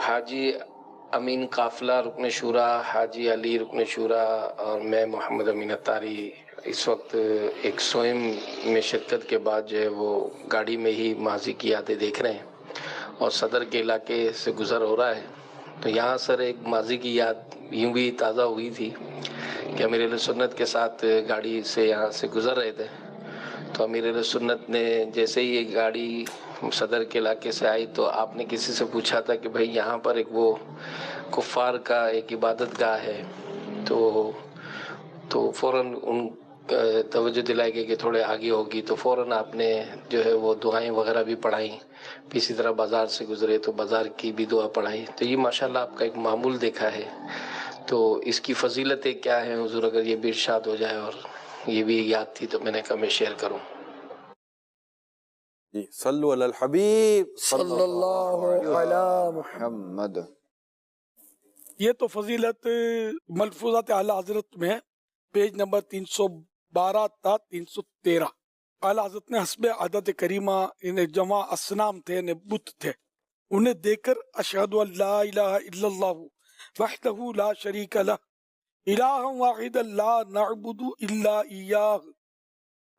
حاجی امین قافلہ رکن شورا، حاجی علی رکن شورا اور میں محمد امین اتاری اس وقت ایک سوئم میں شرکت کے بعد جو ہے وہ گاڑی میں ہی ماضی کی یادیں دیکھ رہے ہیں اور صدر کے علاقے سے گزر ہو رہا ہے. تو یہاں سر ایک ماضی کی یاد یوں بھی تازہ ہوئی تھی کہ امیر اہل سنت کے ساتھ گاڑی سے یہاں سے گزر رہے تھے. تو امیر اہل سنت نے جیسے ہی یہ گاڑی صدر کے علاقے سے آئی تو آپ نے کسی سے پوچھا تھا کہ بھائی یہاں پر ایک وہ کفار کا ایک عبادت گاہ ہے. تو فوراً ان توجہ دلائی گئی کہ تھوڑے آگے ہوگی. تو فوراً آپ نے جو ہے وہ دعائیں وغیرہ بھی پڑھائیں. اسی طرح بازار سے گزرے تو بازار کی بھی دعا پڑھائی. تو یہ ماشاءاللہ آپ کا ایک معمول دیکھا ہے. تو اس کی فضیلتیں کیا ہیں حضور، اگر یہ بھی ارشاد ہو جائے؟ اور یہ بھی یاد تھی تو میں نے کہا میں شیئر کروں. جی صلو علی الحبیب صلی اللہ علی محمد. یہ تو فضیلت ملفوظات اعلی حضرت میں ہے، پیج نمبر 312 تا 313. اعلی حضرت نے حسب عادت کریمہ انہیں جمع اسنام تھے، انہیں بت تھے، انہیں دیکھ کر اشہد ان لا الہ الا اللہ وحدہ لا شریک لہ الہ واحد لا نعبد الا ایاہ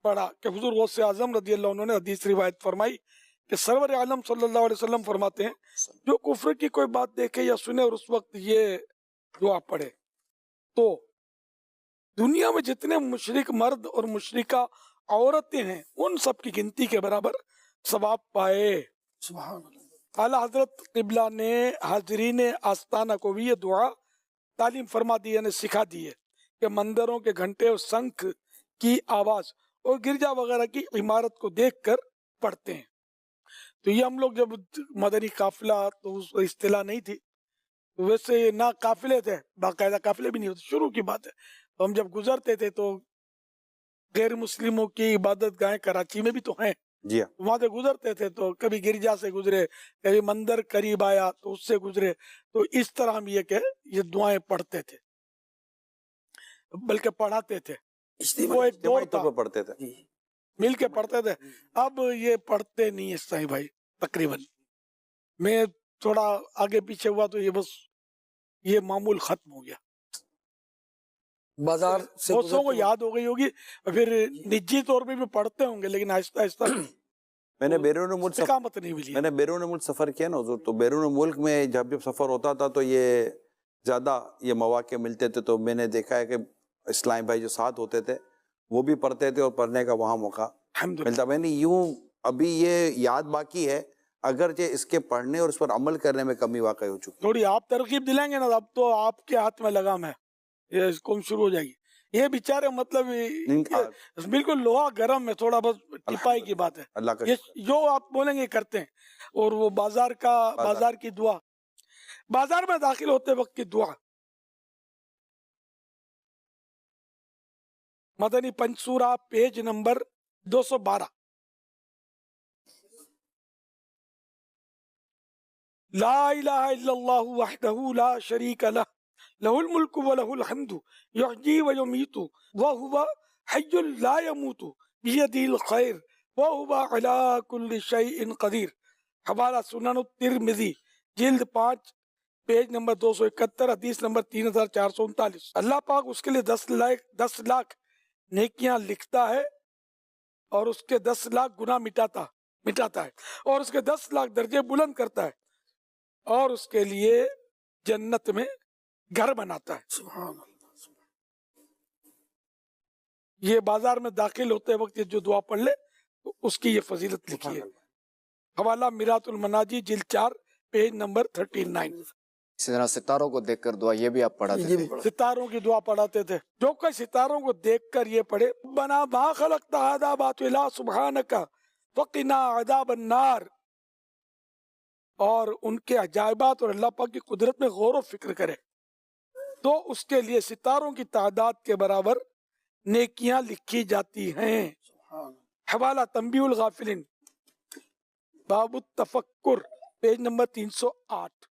پڑھا کہ حضور غوث اعظم رضی اللہ عنہ نے حدیث روایت فرمائی کہ سرور عالم صلی اللہ علیہ وسلم فرماتے ہیں جو کفر کی کوئی بات دیکھے یا سنے اور اس وقت یہ دعا پڑھے تو دنیا میں جتنے مشرک مرد اور مشرکہ عورتیں ہیں ان سب کی گنتی کے برابر ثواب پائے. سبحان اللہ. اعلیٰ حضرت قبلہ نے حاضرین آستانہ کو بھی یہ دعا تعلیم فرما دی، یعنی سکھا دی ہے کہ مندروں کے گھنٹے اور شنکھ کی آواز اور گرجا وغیرہ کی عمارت کو دیکھ کر پڑھتے ہیں. تو یہ ہم لوگ جب مدنی قافلہ تو اس اصطلاح نہیں تھی، ویسے نہ قافلے تھے، باقاعدہ قافلے بھی نہیں ہوتے، شروع کی بات ہے. تو ہم جب گزرتے تھے تو غیر مسلموں کی عبادت گاہیں کراچی میں بھی تو ہیں، جی ہاں. وہاں سے گزرتے تھے تو کبھی گرجا سے گزرے، کبھی مندر قریب آیا تو اس سے گزرے. تو اس طرح ہم یہ کہ یہ دعائیں پڑھتے تھے، بلکہ پڑھاتے تھے. وہ ایک دور تھا، طور پر پڑھتے تھے، مل کے پڑھتے تھے. اب یہ پڑھتے نہیں اس طرح بھائی. تقریباً میں تھوڑا آگے پیچھے ہوا تو یہ بس یہ معمول ختم ہو گیا. بازار سے بہتوں کو گزرتے یاد ہو گئی ہوگی، پھر نجی طور پہ بھی پڑھتے ہوں گے، لیکن آہستہ آہستہ میں نے بیرون ملک استقامت نہیں ملی. میں نے بیرون ملک سفر کیا نا حضور، تو بیرون ملک میں جب سفر ہوتا تھا تو یہ زیادہ یہ مواقع ملتے تھے. تو میں نے دیکھا ہے کہ اسلام بھائی جو ساتھ ہوتے تھے وہ بھی پڑھتے تھے اور پڑھنے کا وہاں موقع ملتا. میں نے یوں ابھی یہ یاد باقی ہے، اگرچہ اس کے پڑھنے اور اس پر عمل کرنے میں کمی واقع ہو چکی. تھوڑی آپ ترغیب دلائیں گے نا، اب تو آپ کے ہاتھ میں لگام ہے، یہ قوم شروع ہو جائے گی. یہ بیچارے مطلب بالکل لوہا گرم ہے، تھوڑا بس ٹپائی کی بات ہے. اللہ کا یہ جو آپ بولیں گے کرتے ہیں. اور وہ بازار کی دعا، بازار میں داخل ہوتے وقت کی دعا، مدنی پنسورہ پیج نمبر 212. لا الہ الا اللہ وحدہ لا شریک لہ لہ الملک و لہ الحمد یحیی و یمیت وہو حی لا یموت بیدہ الخیر وہو علی کل شیء قدیر. حوالہ سنن الترمذی جلد 5 پیج نمبر 271، حدیث نمبر 3439. اللہ پاک اس کے لیے 10 لاکھ نیکیاں لکھتا ہے اور اس کے 10 لاکھ گناہ مٹاتا ہے اور اس کے 10 لاکھ درجے بلند کرتا ہے اور اس کے لیے جنت میں گھر بناتا ہے. سبحان اللہ. یہ بازار میں داخل ہوتے وقت یہ جو دعا پڑھ لے تو اس کی یہ فضیلت لکھی ہے. حوالہ میرات المناجی جلد 4 پیج نمبر 39. اسی طرح ستاروں کو دیکھ کر دعا یہ بھی آپ پڑھاتے تھے. ستاروں کی دعا پڑھاتے تھے. جو کوئی ستاروں کو دیکھ کر یہ پڑھے بنا ما خلقت ھذا باطلا سبحانک وقنا عذاب النار، اور ان کے عجائبات اور اللہ پاک کی قدرت میں غور و فکر کرے تو اس کے لیے ستاروں کی تعداد کے برابر نیکیاں لکھی جاتی ہیں. حوالہ تنبیہ الغافلین باب التفکر پیج نمبر 308.